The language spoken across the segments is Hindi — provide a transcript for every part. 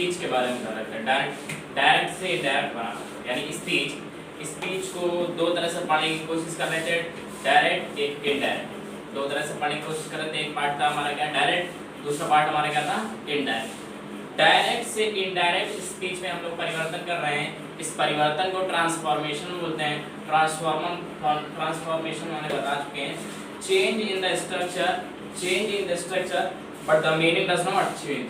स्पीच के बारे में बता रखा है। डायरेक्ट से इनडायरेक्ट बनाना, यानी स्पीच को दो तरह से पढ़ने की कोशिश कर रहे थे, डायरेक्ट एक इनडायरेक्ट। दो तरह से पढ़ने की कोशिश कर रहे थे, एक पार्ट था हमारा क्या डायरेक्ट, दूसरा पार्ट हमारा क्या था इनडायरेक्ट। डायरेक्ट से इनडायरेक्ट स्पीच में हम लोग परिवर्तन कर रहे हैं। इस परिवर्तन को ट्रांसफॉर्मेशन बोलते हैं। ट्रांसफॉर्मेशन मैंने बता चुके हैं, change in the structure but the meaning does not change.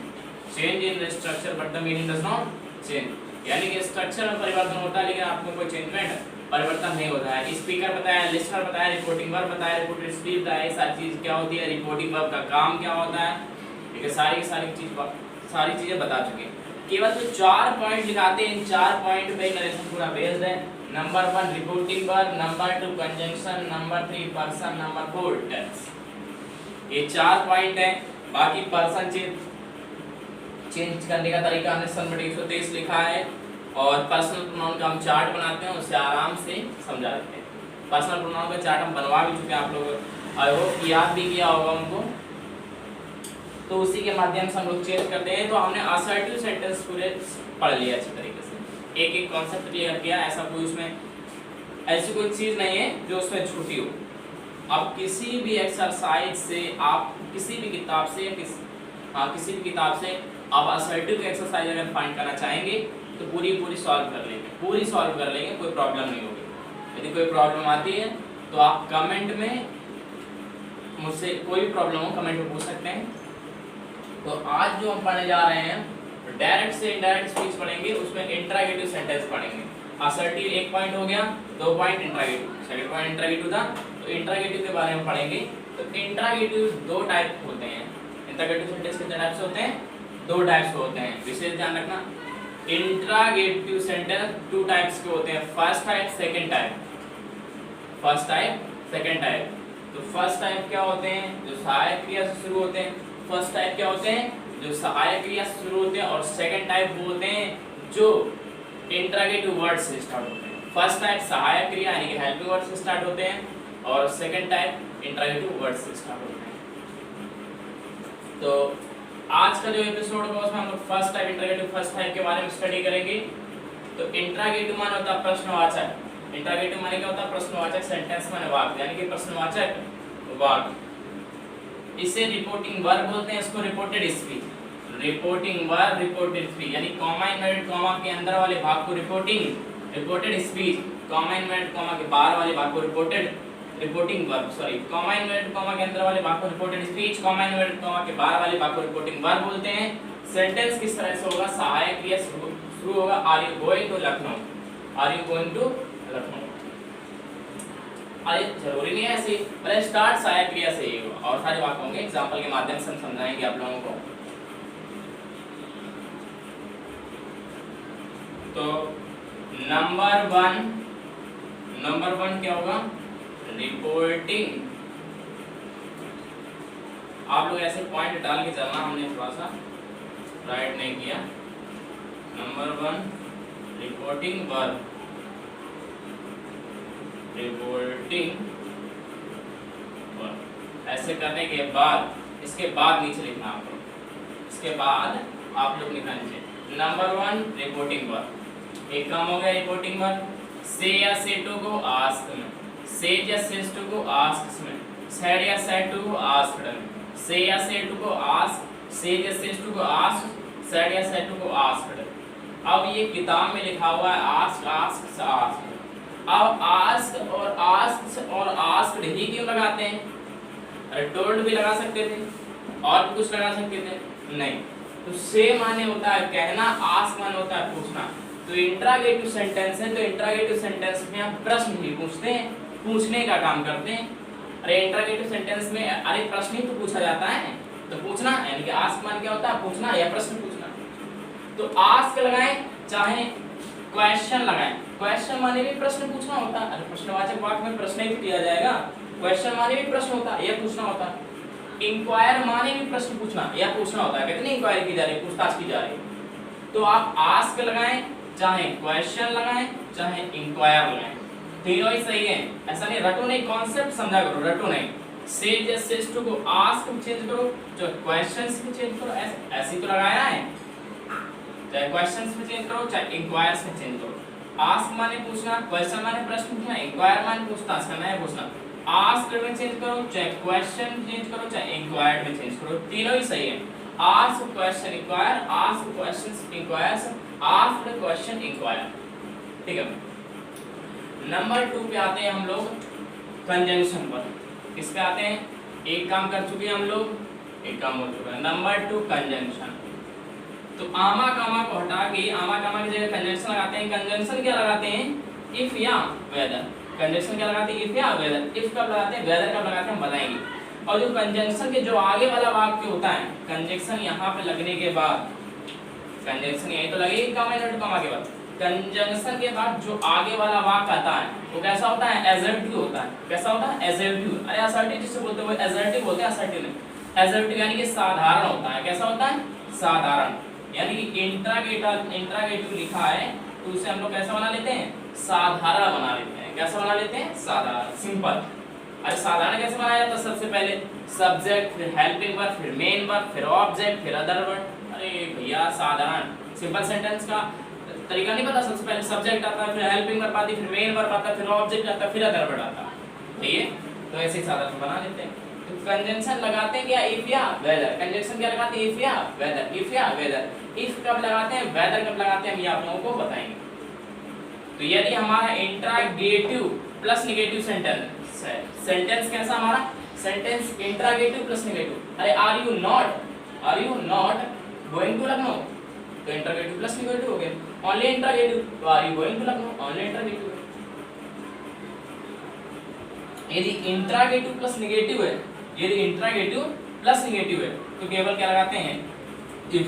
Change in the structure but the meaning does not change, यानी कि स्ट्रक्चर में परिवर्तन होता है लेकिन आपको कोई चेंजमेंट परिवर्तन नहीं होता है। स्पीकर बताया, लिसनर बताया, रिपोर्टिंग वर्ब बताया, रिपोर्टेड स्पीच बताया, सारी चीज क्या होती है, रिपोर्टिंग वर्ब का काम क्या होता है, ठीक है, सारी चीजें बता चुके। केवल तो 4 पॉइंट लिखाते हैं, इन 4 पॉइंट पे नरेशन पूरा बेस्ड है। Number 1 reporting verb, number 2 conjunction, number 3 person, number 4 tense. ये 4 पॉइंट है। बाकी पर्सन चेंज करने का तरीका हमने सन 123 लिखा है, और पर्सनल प्रोनाउन का हम चार्ट बनाते हैं, उससे आराम से समझा देते हैं। पर्सनल प्रोनाउन का चार्ट हम बनवा भी चुके हैं, आप लोग आई होप याद भी किया होगा उनको, तो उसी के माध्यम से हम लोग चेंज करते हैं। तो हमने असर्टिव सेंटेंस पूरे पढ़ लिया अच्छी तरीके से, एक एक कॉन्सेप्ट क्लियर किया। ऐसा कोई उसमें ऐसी कोई चीज़ नहीं है जो उसमें छूटी हो। अब किसी भी एक्सरसाइज से आप किसी भी किताब से आप असर्टिव एक्सरसाइज अगर फाइंड करना चाहेंगे तो पूरी सॉल्व कर लेंगे, कोई प्रॉब्लम नहीं होगी। यदि कोई प्रॉब्लम आती है तो आप कमेंट में मुझसे, कोई भी प्रॉब्लम हो कमेंट में पूछ सकते हैं। तो आज जो हम पढ़ने जा रहे हैं डायरेक्ट से इनडायरेक्ट स्पीच पढ़ेंगे, उसमें इंट्रागेटिव सेंटेंस पढ़ेंगे। असर्टिव 1 पॉइंट हो गया, 2 point interrogative, second point interrogative था, तो इंट्रागेटिव के बारे में पढ़ेंगे। तो इंट्रागेटिव 2 टाइप होते हैं। इंट्रागेटिव सेंटेंस कितने टाइप से होते हैं? 2 टाइप से होते हैं, विशेष ध्यान रखना। इंट्रागेटिव सेंटेंस 2 टाइप्स के होते हैं, first type, second type. First type, second type. तो फर्स्ट टाइप क्या होते हैं? जो सहायक क्रिया से शुरू होते हैं। फर्स्ट टाइप क्या होते हैं? जो सहायक क्रिया से शुरू होते हैं। और सेकंड टाइप बोलते हैं जो इंट्रागेटिव वर्ड से स्टार्ट होते हैं। फर्स्ट टाइप सहायक क्रिया यानी कि हेल्पिंग वर्ड से स्टार्ट होते हैं, और सेकंड टाइप इंट्रागेटिव वर्ड से स्टार्ट होते हैं। तो आज का जो एपिसोड होगा उसमें हम लोग first type, interrogative first type के बारे में स्टडी करेंगे। तो इंट्रागेटिव माने होता है प्रश्नवाचक। इंट्रागेटिव माने क्या होता है? प्रश्नवाचक। सेंटेंस माने वाक्य, यानी कि प्रश्नवाचक वाक्य। इसे रिपोर्टिंग वर्ब बोलते हैं, इसको reported speech. Reporting verb, reported speech, यानी कॉमा इनवर्टेड कॉमा के अंदर वाले भाग को reported speech, comma inverted comma के बाहर वाले भाग को reporting verb, comma inverted comma के अंदर वाले भाग को reported speech, comma inverted comma के बाहर वाले भाग को रिपोर्टिंग वर्ब बोलते हैं। सेंटेंस किस तरह से होगा? सहायक क्रिया शुरू होगा, are you going to Lucknow, are you going to Lucknow. अरे जरूरी नहीं है ऐसे, पहले स्टार्ट सहायक क्रिया से ही होगा, और सारे वाक्य होंगे, एग्जांपल के माध्यम से हम समझाएंगे आप लोगों को। तो नंबर वन क्या होगा? रिपोर्टिंग। आप लोग ऐसे पॉइंट डाल के चलना, हमने थोड़ा सा राइट नहीं किया। नंबर 1 रिपोर्टिंग वर्ब, ऐसे करने के बाद इसके बाद नीचे लिखना आप लोग, इसके बाद आप लोग लिखना नीचे। नंबर 1 रिपोर्टिंग वर्ब, एक काम हो गया रिपोर्टिंग वर्ब। से या से टू को आस्क में, सेज या सेज टू को आस्क में, सेड या सेड टू को आस्क्ड में, से या से टू को आस्क, सेज या सेज टू को आस्क, सेड या सेड टू को आस्क्ड। अब ये किताब में लिखा हुआ है आस्क, आस्क से आस्क। अब आस्क और आस्क्ड ही क्यों लगाते हैं? अरे टोल्ड भी लगा सकते थे और भी कुछ लगा सकते थे, नहीं। तो से माने होता है कहना, आस्क माने होता है पूछना। तो इंट्रागेटिव सेंटेंस है, तो इंट्रागेटिव सेंटेंस में आप प्रश्न ही पूछते हैं, पूछने का काम करते हैं। अरे इंट्रागेटिव सेंटेंस में अरे प्रश्न ही तो पूछा जाता है, तो पूछना यानी कि आस्क मान क्या होता है? पूछना या प्रश्न पूछना। तो आस्क लगाएं चाहे क्वेश्चन लगाएं, क्वेश्चन माने भी प्रश्न पूछना होता है। अरे प्रश्नवाचक वाक्य में प्रश्न ही किया जाएगा, क्वेश्चन माने भी प्रश्न होता है या पूछना होता है। इंक्वायर माने भी प्रश्न पूछना या पूछना होता है। कितनी इंक्वायरी की जा रही है, पूछताछ की जा रही है। तो आप आस्क लगाएं चाहे क्वेश्चन लगाएं चाहे इंक्वायर लगाएं, तीनों ही सही है। ऐसा नहीं, रटो नहीं, कॉन्सेप्ट समझा करो, रटो नहीं। सेज या सेज टू को आस्क चेंज करो, जो क्वेश्चंस को चेंज करो, ऐसे तो लगाया है। चाहे क्वेश्चंस में चेंज करो चाहे इंक्वायर्स में चेंज करो। आस्क माने पूछना, क्वेश्चन माने प्रश्न पूछना, इंक्वायर माने पूछताछ करना है पूछना। आस्क में चेंज करो चाहे क्वेश्चन चेंज करो चाहे इंक्वायर्ड में चेंज करो, तीनों ही सही है। Ask question enquire, ask questions enquires, ask question enquire. ठीक है, नंबर 2 पे आते हैं हम लोग कंजंक्शन पर। इस पे आते हैं, एक काम कर चुके हैं हम लोग, एक काम हो चुका है। Number 2 conjunction. तो आमा कामा को हटा के आमा कामा की जगह कंजंक्शन लगाते हैं। कंजंक्शन क्या लगाते हैं? इफ या वेदर। कंजंक्शन क्या लगाते हैं? इफ या वेदर। इफ कब लगाते हैं, वेदर कब लगाते हैं, हम बताएंगे। और जो कंजंक्शन के जो आगे वाला वाक्य होता है, कंजंक्शन यहाँ पे लगने के बाद, कंजंक्शन यही तो लगेगी कामा इनवर्टेड कामा के बाद, कंजंक्शन के बाद जो आगे वाला वाक्य आता है वो कैसा होता है? एसर्टिव होता है। कैसा होता है? एसर्टिव। अरे असर्टिव जिससे बोलते हैं वो एसर्टिव बोलते हैं, असर्टिव नहीं। एसर्टिव यानी कि साधारण होता है। कैसा होता है? साधारण। यानी कि इंट्रागेटिव लिखा है तो उसे हम लोग कैसा बना लेते हैं? साधारण बना लेते हैं। कैसा बना लेते हैं? साधारण, सिंपल। अरे साधारण कैसे बनाया जाता है? सबसे पहले सब्जेक्ट, फिर हेल्पिंग वर्ब, फिर मेन वर्ब, फिर ऑब्जेक्ट, फिर अदर वर्ड। अरे भैया साधारण सिंपल सेंटेंस का तरीका नहीं पता? सबसे पहले सब्जेक्ट आता है, फिर हेल्पिंग वर्ब आती है, फिर मेन वर्ब आता है, फिर ऑब्जेक्ट आता है, फिर अदर वर्ड आता है। ठीक है, तो ऐसे ही साधारण बना लेते हैं। तो कंजंक्शन लगाते हैं क्या? इफ या वेदर। कंजंक्शन क्या लगाते हैं? इफ या वेदर। इफ या वेदर। इफ कब लगाते हैं, वेदर कब लगाते हैं, हम ये आप लोगों को बताएंगे। तो यदि हमारा इंट्रागेटिव प्लस नेगेटिव सेंटेंस है, सेंटेंस कैसा हमारा? Sentence interrogative plus negative. अरे are you not going to Lucknow, तो इंट्रागेटिव प्लस नेगेटिव हो गया। ओनली इंट्रागेटिव, तो are you going to Lucknow, only interrogative. यदि इंट्रागेटिव प्लस नेगेटिव है, यदि इंट्रागेटिव प्लस नेगेटिव है तो केवल क्या लगाते हैं? इफ।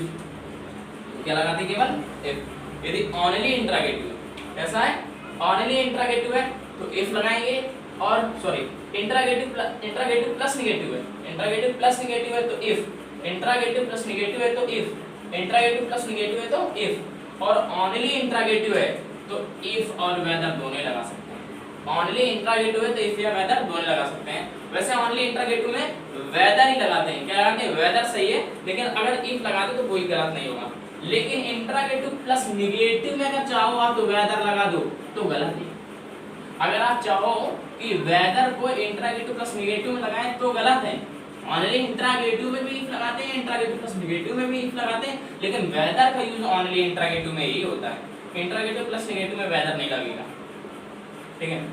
क्या लगाते हैं? केवल इफ। यदि ओनली इंट्रागेटिव कैसा है? ओनली इंट्रागेटिव है तो इफ लगाएंगे, और सॉरी इंट्रागेटिव प्लस नेगेटिव है, इंट्रागेटिव प्लस नेगेटिव है तो इफ, इंट्रागेटिव प्लस नेगेटिव है तो इफ, इंट्रागेटिव प्लस नेगेटिव है तो इफ, और ओनली इंट्रागेटिव है तो इफ और वेदर दोनों लगा सकते हैं। ओनली इंट्रागेटिव है तो इफ या वेदर दोनों लगा सकते हैं। वैसे ओनली इंट्रागेटिव में वेदर ही लगाते हैं। क्या लगाते हैं? वेदर सही है, लेकिन अगर इफ लगाते तो कोई गलत नहीं होगा। लेकिन इंट्रागेटिव प्लस नेगेटिव में अगर चाहो आप तो वेदर लगा दो तो गलत है। अगर आप चाहो कि वेदर को इंट्रागेटिव प्लस नेगेटिव में लगाएं तो गलत है। ओनली इंट्रागेटिव में भी इफ लगाते हैं, इंट्रागेटिव प्लस नेगेटिव में भी इफ लगाते हैं, लेकिन वेदर का यूज ओनली इंट्रागेटिव में ही होता है। इंट्रागेटिव प्लस नेगेटिव में वेदर नहीं लगेगा। ठीक है,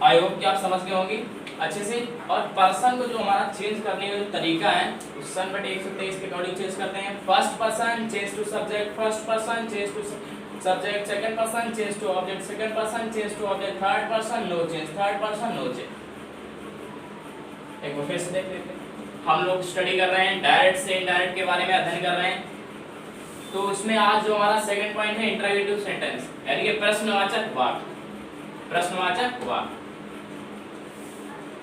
आई होप कि आप समझ गए होंगे अच्छे से। और पर्सन को जो हमारा चेंज करने का जो तरीका है उस सन बटे 123 के अकॉर्डिंग चेंज करते हैं। First person change to subject, first person change to subject, second person change to object, second person change to object, third person no change, third person no change. एक बार फिर से देख लेते हैं। हम लोग स्टडी कर रहे हैं डायरेक्ट से इनडायरेक्ट के बारे में अध्ययन कर रहे हैं। तो उसमें आज जो हमारा सेकंड पॉइंट है इंट्रागेटिव सेंटेंस, यानी कि प्रश्नवाचक वाक्य। प्रश्नवाचक वाक्य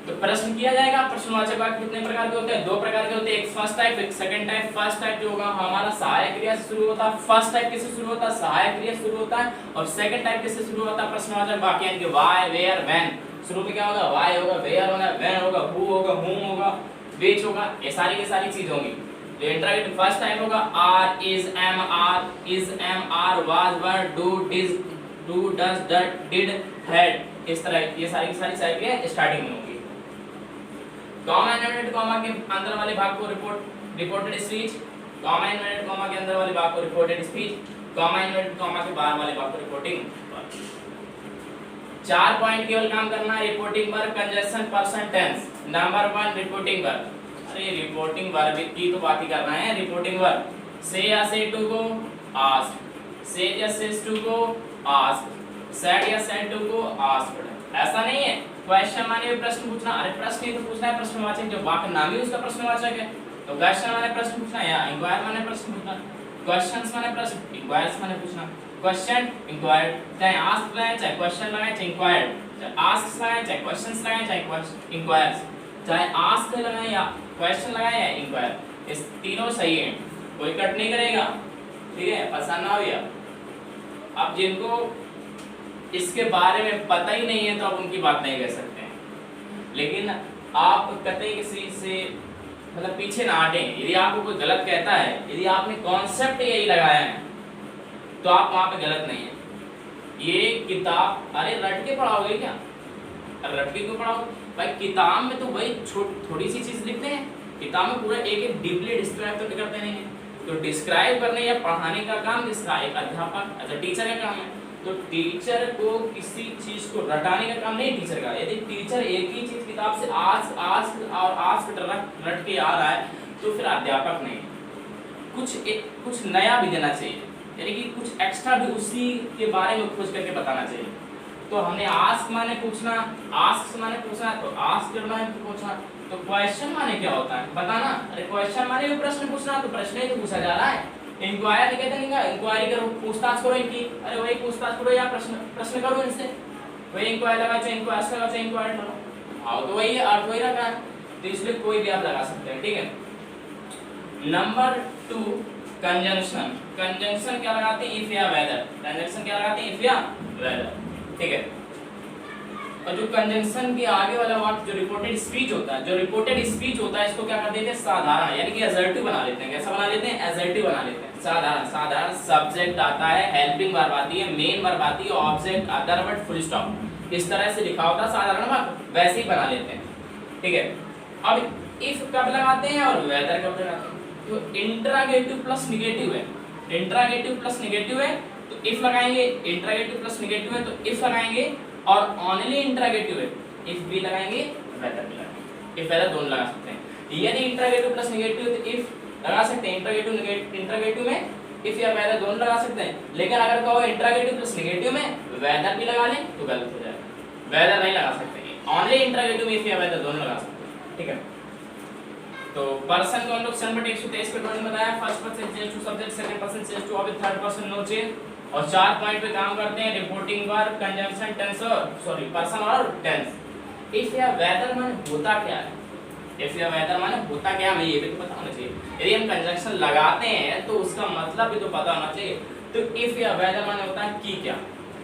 तो प्रश्न किया जाएगा। प्रश्नवाचक वाक्य कितने प्रकार के होते हैं? 2 प्रकार के होते हैं, एक फर्स्ट टाइप एक सेकंड टाइप। फर्स्ट टाइप जो होगा हमारा सहायक क्रिया से शुरू होता है। फर्स्ट टाइप किससे शुरू होता है? सहायक क्रिया से शुरू होता है। और सेकंड टाइप किससे शुरू होता है? प्रश्नवाचक वाक्य, यानी कि व्हाई, वेयर, व्हेन। शुरू में क्या होगा? व्हाई होगा, वेयर होगा, व्हेन होगा, हु होगा, whom होगा, which होगा, ये सारी की सारी चीज होंगी। जो इंट्रागेटिव फर्स्ट टाइप होगा are, is, am, are, was, were, do, does, did, had, इस तरह ये सारी की सारी साइकिल स्टार्टिंग में होंगी। कॉमा इनवर्टेड कॉमा के अंदर वाले भाग को reported speech, comma inverted comma के अंदर वाले भाग को reported speech, comma inverted comma के बाहर वाले भाग को रिपोर्टिंग। 4 पॉइंट केवल काम करना है। Reporting verb, conjunction, person, tense. Number 1 reporting verb. अरे रिपोर्टिंग वर्ब की तो बात ही करना है। रिपोर्टिंग वर्ब से या से टू को आस्क, से या सेज टू को आस्क, सेड या सेड टू को आस्क्ड। ऐसा नहीं है क्वेश्चन माने प्रश्न पूछना। अरे प्रश्न ही तो पूछना है, प्रश्नवाचक जो वाक्य नाम ही उसका प्रश्नवाचक है। तो क्वेश्चन माने प्रश्न पूछना या इंक्वायर माने प्रश्न पूछना। क्वेश्चंस माने प्रश्न, इंक्वायर्स माने पूछना। क्वेश्चन, इंक्वायर, चाहे आस्क लगाए, चाहे क्वेश्चन लगाए, चाहे इंक्वायर्ड, चाहे आस्क लगाए, चाहे क्वेश्चंस लगाए, चाहे इंक्वायर्स, चाहे आस्क लगाए या क्वेश्चन लगाए या इंक्वायर, इस तीनों सही है, कोई कट नहीं करेगा। ठीक है, पसंद ना हो या अब जिनको इसके बारे में पता ही नहीं है तो आप उनकी बात नहीं कह सकते हैं। लेकिन आप कतई किसी से मतलब पीछे ना हटें। यदि आपको कोई गलत कहता है, यदि आपने कॉन्सेप्ट यही लगाया है तो आप वहां पे गलत नहीं है। ये किताब, अरे रट के पढ़ाओगे क्या? रट के क्यों पढ़ाओगे भाई? किताब में तो वही थोड़ी सी चीज लिखते हैं, किताब में पूरा एक एक डीपली डिस्क्राइब तो करते नहीं है। तो डिस्क्राइब करने या पढ़ाने का काम किसका? एक अध्यापक एज अ टीचर का काम है। तो टीचर को किसी चीज को रटाने का काम नहीं टीचर का। यदि टीचर एक ही चीज किताब से आज रट के आ रहा है तो फिर अध्यापक नहीं। कुछ नया भी देना चाहिए, यानी कि कुछ एक्स्ट्रा भी उसी के बारे में खोज करके बताना चाहिए। तो हमने आस्क माने पूछना, आस्क माने पूछना, तो आस्क माने पूछना, तो क्वेश्चन माने क्या होता है बताना। अरे क्वेश्चन माने भी प्रश्न पूछना, तो प्रश्न ही तो पूछा जा रहा है। इंक्वायरी कहते हैं, इंक्वायरी करो, पूछताछ करो इनकी। अरे वही पूछताछ करो या प्रश्न करो इनसे, वही इंक्वायरी लगा चाहे इंक्वायरी लगा चाहे इंक्वायरी करो। हाँ तो वही अर्थ वही रखा है, तो इसलिए कोई भी आप लगा सकते हैं, ठीक है। Number 2 conjunction. कंजंक्शन क्या लगाते हैं? इफ या वेदर। कंजंक्शन क्या लगाते हैं? इफ या वेदर, ठीक है। और जो कंजंक्शन के आगे वाला वाक्य जो रिपोर्टेड स्पीच होता है, इसको क्या कर देते हैं? साधारण, यानी कि असर्टिव बना लेते हैं। कैसा बना लेते हैं? असर्टिव बना लेते हैं। साधारण सब्जेक्ट आता है, हेल्पिंग वर्ब आती है, मेन वर्ब आती है, object, other word, full stop. इस तरह से लिखा होता है साधारण वाक्य, वैसे ही बना लेते हैं, ठीक है। अब इफ कब लगाते हैं और वेदर कब लगाते हैं? तो इंट्रागेटिव प्लस नेगेटिव है, इंट्रागेटिव प्लस नेगेटिव है तो इफ लगाएंगे, इंट्रागेटिव प्लस नेगेटिव है तो इफ लगाएंगे, और ओनली इंट्रागेटिव है इफ भी लगाएंगे, वेदर भी लगाएंगे। इफ वेदर दोनों लगा सकते हैं। यदि इंट्रागेटिव प्लस नेगेटिव तो इफ लगा सकते हैं, इंट्रागेटिव में इफ या वेदर दोनों लगा सकते हैं। लेकिन अगर कहो इंट्रागेटिव प्लस नेगेटिव में वेदर भी लगा लें तो गलत हो जाएगा, वेदर नहीं लगा सकते, ओनली इंट्रागेटिव में इफ या वेदर दोनों लगा सकते हैं, ठीक है। तो पर्सन को हम लोग सनबट 123 पे ड्राइंग बताया। First person change to subject, second person change to object, third person no change. और 4 पॉइंट पे काम करते हैं, रिपोर्टिंग वर्ब, कंजंक्शन, टेंस और पर्सन और टेंस। इफ या वेदर माने होता क्या है? इफ या वेदर माने होता क्या है, हमें ये भी तो पता होना चाहिए। यदि हम कंजंक्शन लगाते हैं तो उसका मतलब भी तो पता होना चाहिए। तो इफ या वेदर माने होता है कि क्या?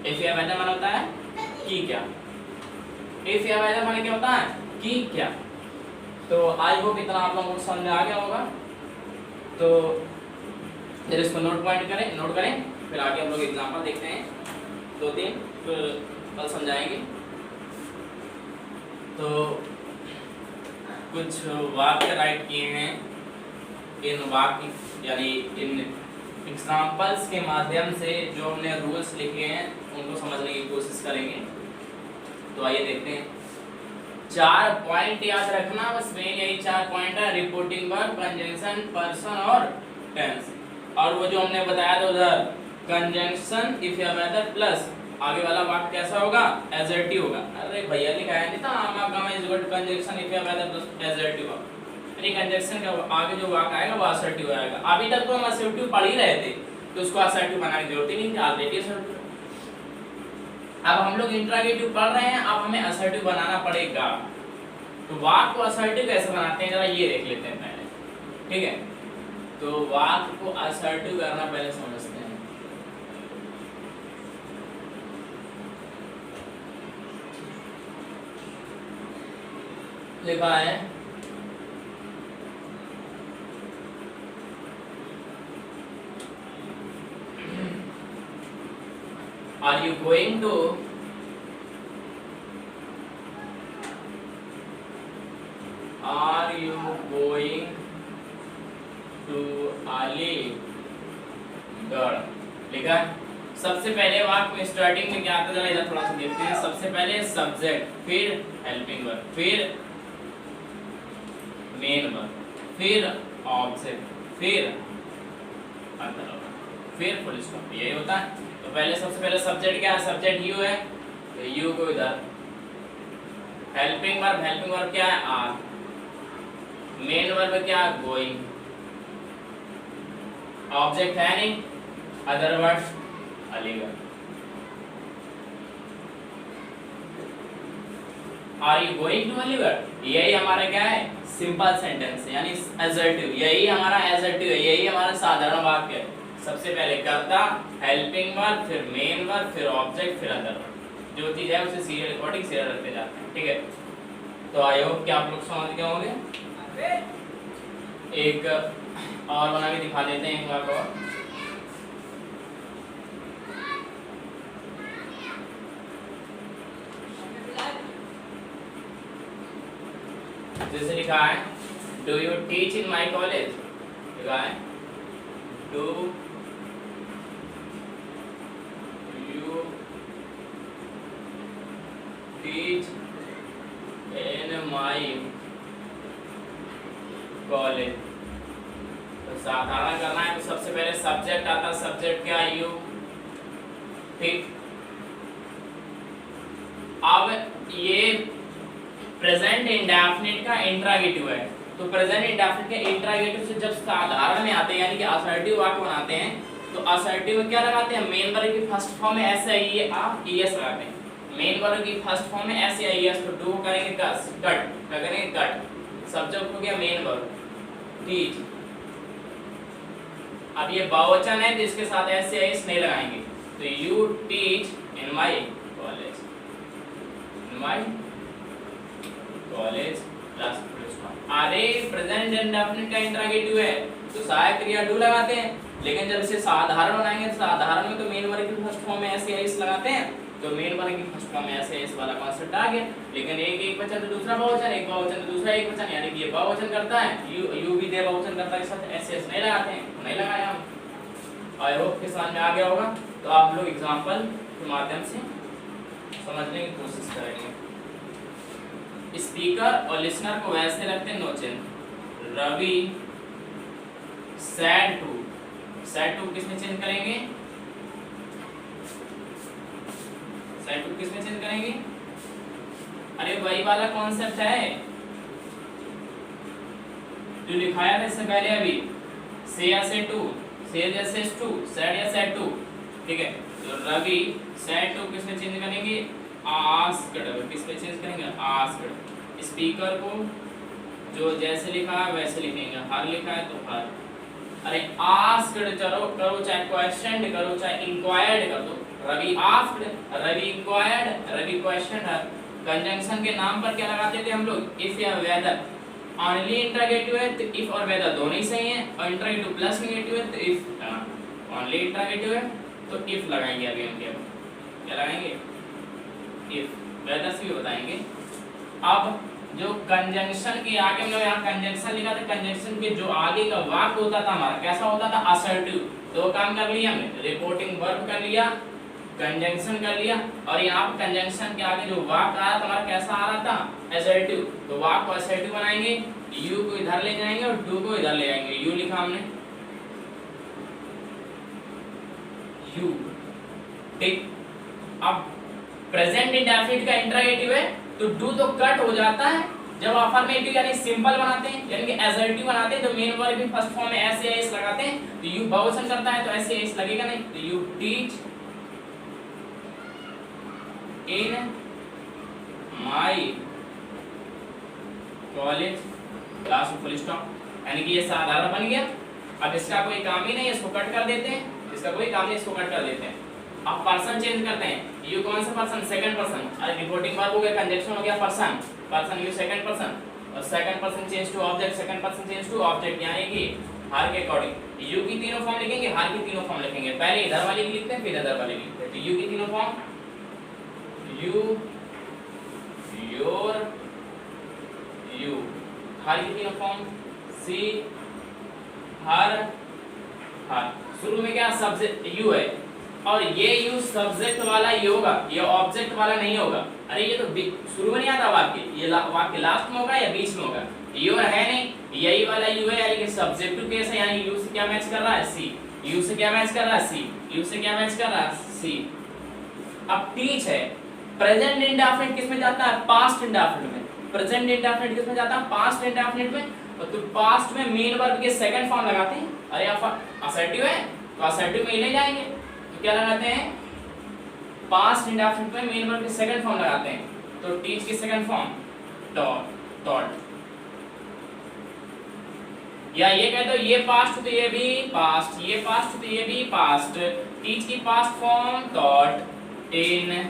इफ या वेदर माने होता है कि क्या? इफ या वेदर माने क्या होता है? कि क्या? तो आई होप इतना आप लोगों को समझ में आ गया होगा। तो फिर इसको नोट करें, फिर आगे हम लोग एग्जांपल देखते हैं 2-3, फिर कल समझाएंगे। तो कुछ वाक्य राइट किए हैं, इन वाक्य यानी इन एग्जांपल्स के माध्यम से जो हमने रूल्स लिखे हैं उनको समझने की कोशिश करेंगे। तो आइए देखते हैं। 4 पॉइंट याद रखना, बस मेन यही 4 पॉइंट है, रिपोर्टिंग वर्ब, कंजंक्शन, पर्सन और टेंस। और वो जो हमने बताया था उधर कंजंक्शन इफ या वेदर प्लस आगे वाला वाक्य कैसा होगा? एसर्टिव होगा। अरे भैया लिखा है नहीं था आमा गामा is equal to conjunction if या वेदर प्लस एसर्टिव होगा, यानी कंजंक्शन का आगे जो वाक्य आएगा वो असर्टिव आएगा। अभी तक तो हम असर्टिव पढ़ ही रहे थे, तो उसको असर्टिव बनाने की जरूरत ही नहीं थी, ऑलरेडी असर्टिव। अब हम लोग इंट्रागेटिव पढ़ रहे हैं, अब हमें असर्टिव बनाना पड़ेगा। तो वाक्य को असर्टिव कैसे बनाते हैं जरा ये देख लेते हैं पहले, ठीक है। तो वाक्य को असर्टिव करना पहले समझते हैं। लिखा है are you going to Aligarh, लिखा है। सबसे पहले वाक्य में स्टार्टिंग में क्या आता है जरा इधर थोड़ा सा देखते हैं। सबसे पहले सब्जेक्ट, फिर हेल्पिंग वर्ब, फिर मेन वर्ब, फिर ऑब्जेक्ट, फिर अदर वर्ब, फिर फुल स्टॉप, यही होता है। तो पहले सबसे पहले सब्जेक्ट क्या है? सब्जेक्ट यू है, तो यू को इधर। हेल्पिंग वर्ब क्या है? आर। मेन वर्ब क्या? गोइंग। ऑब्जेक्ट है नहीं, other word Aligarh. Are you going to Aligarh, यही हमारा क्या है? सिंपल सेंटेंस है, यानी एसर्टिव। यही हमारा एसर्टिव है, यही हमारा साधारण वाक्य है। सबसे पहले कर्ता, हेल्पिंग वर्ब, फिर मेन वर्ब, फिर ऑब्जेक्ट, फिर अदर वर्ब। जो चीज है उसे सीरियल अकॉर्डिंग सीरियल रखते जाते हैं, ठीक है। तो आई होप कि आप लोग समझ गए होंगे। एक और बना के दिखा देते हैं एक बार और। जैसे लिखा है do you teach in my college, लिखा है do you teach in my college. तो साधारण करना है तो सबसे पहले सब्जेक्ट आता है, सब्जेक्ट क्या यू, ठीक। अब ये प्रेजेंट इंडेफिनिट का इंट्रागेटिव है, तो प्रेजेंट इंडेफिनिट के इंट्रागेटिव से जब साधारण में आते हैं यानी कि असर्टिव वाक्य बनाते हैं तो असर्टिव में क्या लगाते हैं, मेन वर्ब की फर्स्ट फॉर्म में एस या ई एस लगाते हैं। मेन वर्ब की फर्स्ट फॉर्म में एस या ई एस, तो डू करेंगे कट, क्या करेंगे कट। सब्जेक्ट हो गया मेन वर्ब टीच। अब ये बहुवचन है तो इसके साथ एस या एस नहीं लगाएंगे, तो you teach in my college, in my college plus full stop. अरे प्रेजेंट इंडेफिनिट का इंट्रोगेटिव है तो सहायक क्रिया डू लगाते हैं, लेकिन जब इसे साधारण बनाएंगे तो साधारण में तो मेन वर्ब की फर्स्ट फॉर्म में एस या एस लगाते हैं, तो मेन वर्ब की फर्स्ट फॉर्म में एस या एस वाला कॉन्सेप्ट आ गया। लेकिन एक वचन तो दूसरा बहुवचन, एक बहुवचन तो दूसरा एक वचन, यानी कि ये बहुवचन करता है, यू भी दे बहुवचन करता है, इस साथ एस एस नहीं लगाते हैं, तो नहीं लगाया हम। आई होप के समझ में आ गया होगा। तो आप लोग एग्जांपल के माध्यम से समझने की कोशिश करेंगे। स्पीकर और लिसनर को वैसे रखते हैं no change. Ravi said to, said to किसमें चेंज करेंगे, सैड टू किसमें चेंज करेंगे, अरे वही वाला कॉन्सेप्ट है जो लिखाया था इससे पहले अभी, से या से टू, से या से टू, सैड या सैड टू, ठीक है। तो रवि सैड टू किसमें चेंज करेंगे, आस्क्ड, किस पे चेंज करेंगे, आस्क्ड। स्पीकर को जो जैसे लिखा है वैसे लिखेंगे, हर लिखा है तो हर। अरे आस्क्ड चलो करो, चाहे क्वेश्चन करो, चाहे इंक्वायर्ड कर दो। Ravi asked, Ravi enquired, Ravi question. Conjunction के नाम पर क्या लगाते थे हम लोग, इफ या वेदर। ओनली इंट्रोगेटिव है तो इफ और वेदर दोनों ही सही हैं, और इंट्रोगेटिव प्लस नेगेटिव है तो इफ। ओनली इंट्रोगेटिव है तो इफ लगाएंगे, अभी हम क्या लगाएंगे, इफ। वेदर से भी बताएंगे। अब जो कंजंक्शन के आगे में यहाँ कंजंक्शन लिखा था, कंजंक्शन के जो आगे का वाक्य होता था हमारा कैसा होता था, असर्टिव। तो काम कर लिया हमने, रिपोर्टिंग वर्ब कर लिया, कंजंक्शन कर लिया, और यहाँ पे कंजंक्शन के आगे जो वाक्य आ रहा था हमारा कैसा आ रहा था, असर्टिव। तो वाक्य को असर्टिव बनाएंगे, यू को इधर ले जाएंगे और डू को इधर ले जाएंगे। यू लिखा हमने, यू, ठीक। अब प्रेजेंट इंडेफिनिट का इंट्रोगेटिव है तो डू तो कट हो जाता है जब अफर्मेटिव यानी सिंपल बनाते हैं, यानी कि असर्टिव बनाते हैं तो मेन वर्ब की फर्स्ट फॉर्म में एस या एस लगाते हैं, तो यू बहुवचन करता है तो एस या एस लगेगा नहीं, तो you teach in my college class full stop. यानी कि ये साधारण बन गया। अब इसका कोई काम ही नहीं है, इसको कट कर देते हैं, इसका कोई काम नहीं, इसको कट कर देते हैं। अब पर्सन चेंज करते हैं, यू कौन सा पर्सन, सेकंड पर्सन। अरे रिपोर्टिंग वर्ब हो गया, कंजंक्शन हो गया person, person you second person, और second person change to object, second person change to object, यानी कि हर के अकॉर्डिंग यू की तीनों फॉर्म लिखेंगे, हर की तीनों फॉर्म लिखेंगे। पहले इधर वाली की लिखते हैं फिर इधर वाली लिखते हैं। तो यू की तीनों फॉर्म, यू, योर, यू, हर की तीनों फॉर्म, सी, हर, हर। शुरू में क्या सब्जेक्ट यू है, और ये यू सब्जेक्ट वाला ही होगा, ये ऑब्जेक्ट वाला नहीं होगा। अरे ये तो शुरू में नहीं आता वाक्य, ये वाक्य लास्ट में होगा या बीच में होगा। यू है नहीं, यही वाला यू है, यानी कि सब्जेक्टिव केस है, यानी यू से क्या मैच कर रहा है, सी। यू से क्या मैच कर रहा है, सी। यू से क्या मैच कर रहा है, सी। अब टीच है, प्रेजेंट इंडेफिनिट किसमें जाता है, पास्ट इंडेफिनिट में। प्रेजेंट इंडेफिनिट किसमें जाता है, पास्ट इंडेफिनिट में। तो पास्ट में मेन वर्ब के सेकंड फॉर्म लगाते हैं। अरे असर्टिव है तो असर्टिव में ही ले जाएंगे, तो क्या लगाते हैं, पास्ट इंडेफिनिट में मेन वर्ब के सेकंड फॉर्म लगाते हैं। तो टीच की सेकंड फॉर्म टॉट, टॉट। या ये कह दो ये पास्ट तो ये भी पास्ट, ये पास्ट तो ये भी पास्ट। टीच की past form taught in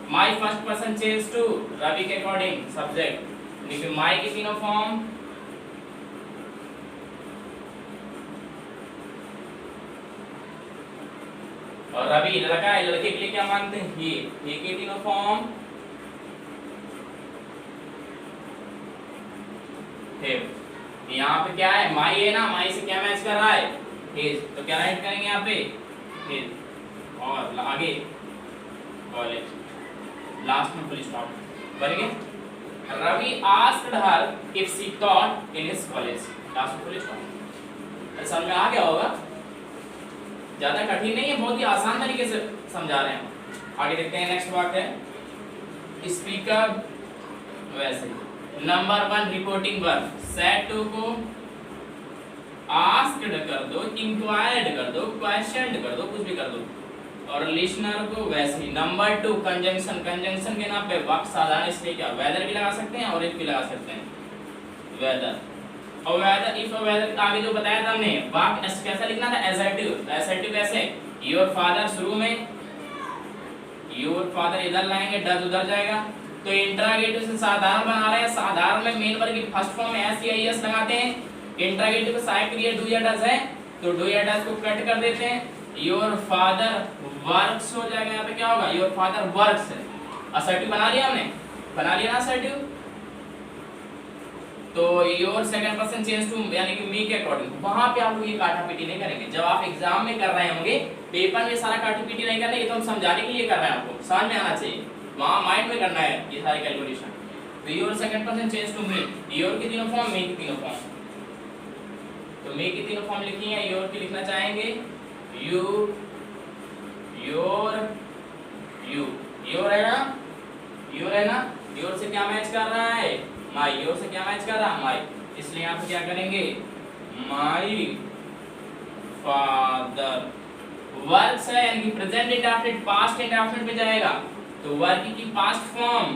my first person change to, Ravi के अकॉर्डिंग सब्जेक्ट। लेकिन माई की तीनों फॉर्म, और रवि लड़का है, लड़के के लिए क्या मानते हैं, ये के तीनों फॉर्म, हैव। यहाँ पे क्या है, माई है ना, माई से क्या मैच कर रहा है, हिज, तो क्या राइट करेंगे यहाँ पे, हिज। और आगे कॉलेज, लास्ट में फुल स्टॉप, बन गए। Ravi asked her if she taught in his college, last में फुल स्टॉप। समझ में आ गया होगा, ज्यादा कठिन नहीं है, बहुत ही आसान तरीके से समझा रहे हैं। आगे देखते हैं, नेक्स्ट वाक्य है स्पीकर, वैसे number 1 reporting verb, said to को आस्क्ड कर दो, इंक्वायर्ड कर दो, क्वेश्चनड कर दो, कुछ भी कर दो, और लिसनर को वैसे ही। नंबर 2 कंजंक्शन, कंजंक्शन के नाम पे वाक्य साधारण, इसलिए क्या वेदर भी लगा सकते हैं और इफ भी लगा सकते हैं, वेदर और वेदर, इफ और वेदर आगे जो बताया था हमने, वाक्य कैसा लिखना था, एसर्टिव। एसर्टिव कैसे, योर फादर शुरू में, योर फादर इधर लाएंगे, डज उधर जाएगा, तो इंट्रागेटिव से साधारण बना रहे हैं। साधारण में मेन वर्ब की फर्स्ट फॉर्म में एस या एस लगाते हैं, इंट्रागेटिव का सहायक क्रिया डू या डज है, तो डू या डज को कट कर देते हैं, योर फादर वर्क्स हो जाएगा, यहाँ पे क्या होगा, योर फादर वर्क्स है। असर्टिव बना लिया हमने, बना लिया ना असर्टिव, तो your second person change to यानी कि मी के अकॉर्डिंग, वहां पे आप लोग ये काटा पीटी नहीं करेंगे। जब आप एग्जाम में कर रहे होंगे, पेपर में सारा काटी पीटी नहीं करना, ये तो हम समझाने के लिए कर रहे हैं, आपको समझ में आना चाहिए, वहां माइंड में करना है ये सारी कैलकुलेशन। तो your second person change to me, your की तीनों फॉर्म, मी की तीनों फॉर्म, तो मी की तीनों फॉर्म लिखी है, योर की लिखना चाहेंगे यू, योर, यू, योर है ना, योर है ना, योर से क्या मैच कर रहा है, माई, योर से क्या मैच कर रहा है, माई, इसलिए यहाँ पे क्या करेंगे, माई फादर वर्क्स है, यानी कि प्रेजेंट इंडेफिनिट पास्ट इंडेफिनिट में जाएगा, तो वर्क की पास्ट फॉर्म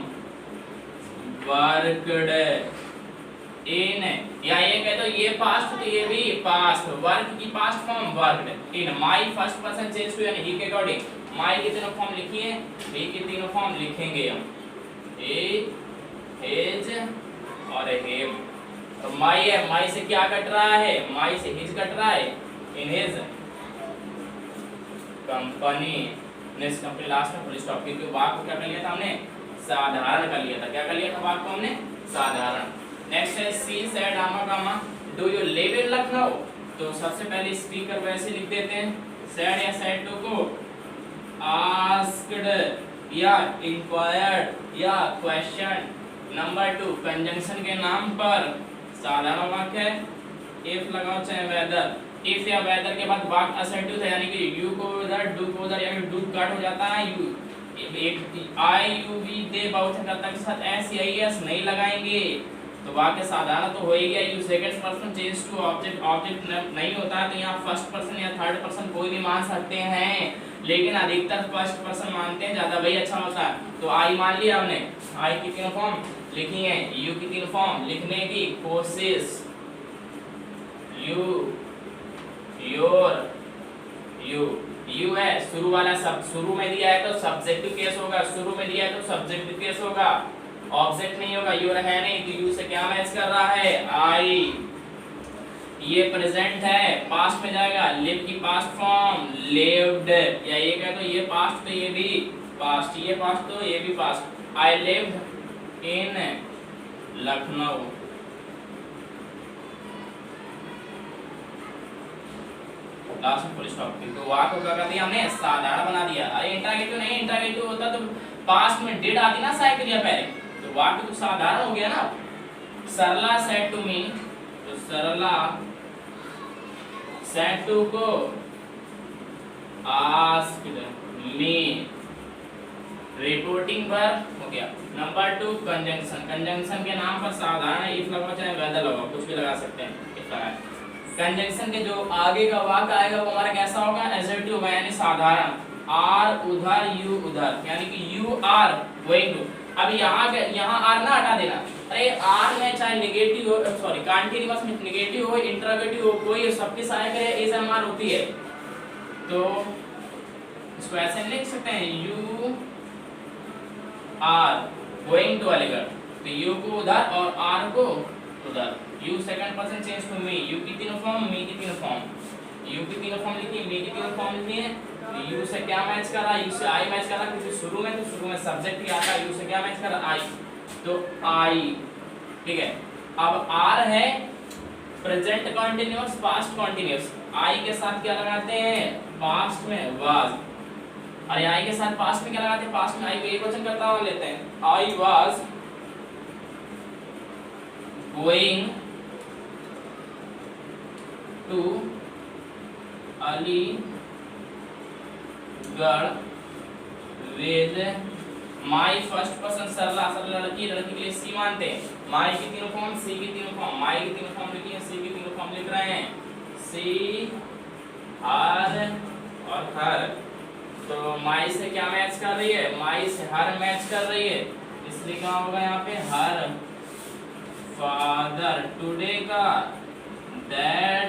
वर्कड इन, या ये कह दो ये पास्ट तो ये भी पास्ट, वर्क की past form worked in, my first person change to यानी ही के अकॉर्डिंग, माई की तीनों फॉर्म लिखी है, ही की तीनों फॉर्म लिखेंगे हम, ए, हिज और हेव। तो माई है, माई से क्या कट रहा है, माई से हिज कट रहा है, in his company, next company, last में फुल स्टॉप, क्योंकि वाक्य को क्या कर लिया था हमने, साधारण कर लिया था, क्या कर लिया था वाक्य को हमने, साधारण। नेक्स्ट है सी सेड आमा comma do you live in Lucknow, तो सबसे पहले स्पीकर वैसे लिख देते हैं, सेड या सेड टू को आस्क्ड या इंक्वायर्ड या क्वेश्चन। नंबर 2 कंजंक्शन के नाम पर साधारण वाक्य है, इफ लगाओ चाहे वेदर, इफ या वेदर के बाद वाक्य असर्टिव है, यानी कि यू को उधर, डू को उधर, यानी डू कट हो जाता है, यू एक आई यू वी दे बहुवचन कर्ता के साथ एस या एस नहीं लगाएंगे, तो वाक्य साधारण तो हो ही गया। You second person change to object, object नहीं होता है, तो यहाँ फर्स्ट पर्सन या थर्ड पर्सन कोई भी मान सकते हैं, लेकिन अधिकतर फर्स्ट पर्सन मानते हैं, ज्यादा वही अच्छा होता है। तो आई मान लिया हमने, आई की तीनों फॉर्म लिखी है, यू की तीनों फॉर्म लिखने की कोशिश, यू, योर, यू, यू है शुरू वाला, सब शुरू में दिया है तो सब्जेक्टिव केस होगा, शुरू में दिया है तो सब्जेक्टिव केस होगा, ऑब्जेक्ट नहीं होगा, योर है नहीं, तो यू से क्या मैच कर रहा है, आई, ये प्रेजेंट है, पास्ट में जाएगा, लिव की पास्ट फॉर्म लिव्ड, या ये कह तो ये पास्ट तो ये भी पास्ट, ये पास्ट तो ये भी past, I lived in Lucknow. Last में फुल स्टॉप, तो वाक्य को क्या कर दिया हमने, साधारण बना दिया। अरे इंट्रागेटिव नहीं, इंट्रागेटिव होता तो पास्ट में डिड आती ना सहायक क्रिया पहले, तो वाक्य तो साधारण हो गया ना। सरला सेड टू मी, तो सरला सेड टू को आस्क्ड मी, रिपोर्टिंग वर्ब हो गया। नंबर 2 कंजंक्शन, कंजंक्शन के नाम पर साधारण इफ लगाओ चाहे वेदर लगाओ, कुछ भी लगा सकते हैं, इफ लगाए। कंजंक्शन के जो आगे का वाक्य आएगा वो हमारा कैसा होगा, एसर्टिव होगा, यानी साधारण, आर उधर, यू उधर, यानी कि यू आर गोइंग टू। अब यहाँ आर ना हटा देना, अरे आर में चाहे नेगेटिव हो, सॉरी कॉन्टिन्यूअस में नेगेटिव हो, इंट्रोगेटिव हो, कोई सबके सहायक है, एस एम आर होती है, तो इसको ऐसे लिख सकते हैं, you are going to Aligarh, तो यू को उधर और आर को उधर, you second person change to me, you की तीनों फॉर्म, मी की तीनों फॉर्म, यू की तीनों फॉर्म लिखी, मी की तीनों फॉर्म लिखी है, यू से क्या मैच कर रहा है, यू से आई मैच कर रहा है, क्योंकि शुरू में सब्जेक्ट ही आता है, यू से क्या मैच कर रहा है, आई, तो आई, ठीक है। अब आर है प्रेजेंट कॉन्टिन्यूअस, पास्ट कॉन्टिन्यूअस। आई के साथ क्या लगाते हैं पास्ट में वाज, अरे आई के साथ पास्ट में क्या लगाते हैं पास्ट में आई को एक वचन करता हुआ लेते हैं। I was going to Aligarh with my first person Sarla, Sarla लड़की, लड़की के लिए सी मानते हैं। माई की तीनों फॉर्म, सी की तीनों फॉर्म, माई की तीनों फॉर्म लिखी है, सी की तीनों फॉर्म लिख रहे हैं, सी हर और हर। तो माई से क्या मैच कर रही है, माई से हर मैच कर रही है, इसलिए क्या होगा यहाँ पे हर फादर टुडे का दैट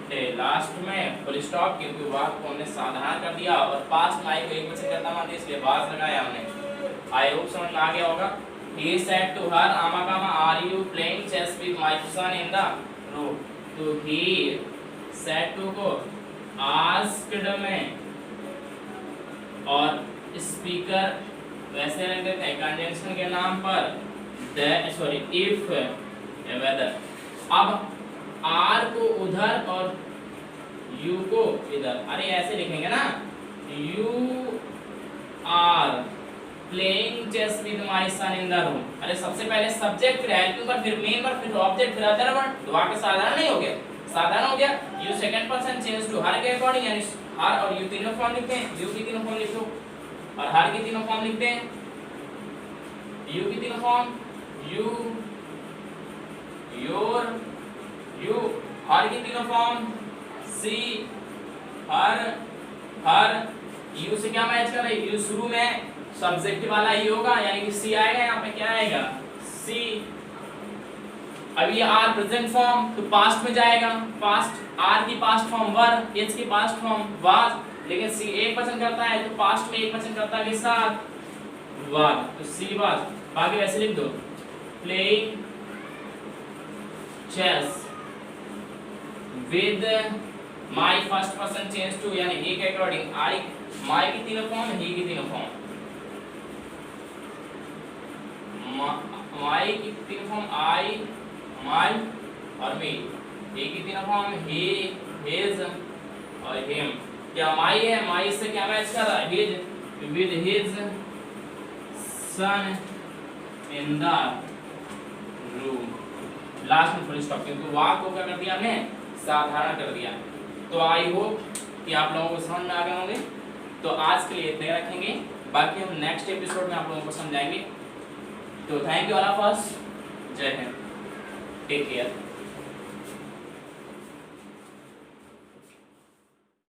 डे, लास्ट में फुल स्टॉप क्योंकि वाक्य को हमने साधारण कर दिया और पास्ट माई को एक वचन करता मानते इसलिए वाज लगाया हमने। आई होप समझ में आ गया होगा। He said to her, "Amma kama, are you playing chess with my son in the room?" तो he said to को asked में और स्पीकर वैसे रख देते हैं कंजंक्शन के नाम पर if whether। अब आर को उधर और यू को इधर, अरे ऐसे लिखेंगे ना, you are playing chess with my son in the room. अरे सबसे पहले सब्जेक्ट, फिर हेल्पिंग वर्ब, फिर मेन वर्ब, फिर ऑब्जेक्ट, फिर अदर वर्ब। दुआ के साधारण नहीं हो गया, साधारण हो गया। You second person change to her के अकॉर्डिंग, यानी हर और यू तीनों फॉर्म लिखते हैं, यू की तीनों फॉर्म लिख लो और हर की तीनों फॉर्म लिखते हैं। यू की तीनों फॉर्म, यू, योर, यू, हर की तीनों form, C, her, her. You से क्या मैच कर रहा है, यू शुरू में सब्जेक्ट वाला ही होगा यानी कि सी आएगा, यहाँ पे क्या आएगा सी। अब ये आर प्रेजेंट फॉर्म तो पास्ट में जाएगा, पास्ट आर की पास्ट फॉर्म वर, एच की पास्ट फॉर्म वाज, लेकिन सी एक वचन करता है तो पास्ट में एक वचन करता है के साथ वाज, तो सी वाज। बाकी वैसे लिख दो, playing chess with my first person change to, यानी ही के अकॉर्डिंग आई, माई की तीनों फॉर्म, ही की तीनों फॉर्म, माई की तीनों फॉर्म आई, माई और मी, ही की तीनों फॉर्म ही, हिज और हिम। क्या माई है, माई से क्या मैच कर रहा है, his with his son in the room. Last में फुल स्टॉप क्योंकि वाक्य को क्या कर दिया हमने साधारण कर दिया। तो आई होप कि आप लोगों को समझ में आ गए होंगे। तो आज के लिए इतना ही रखेंगे, बाकी हम नेक्स्ट एपिसोड में आप लोगों को समझाएंगे। तो thank you all of us, जय हिंद, टेक केयर।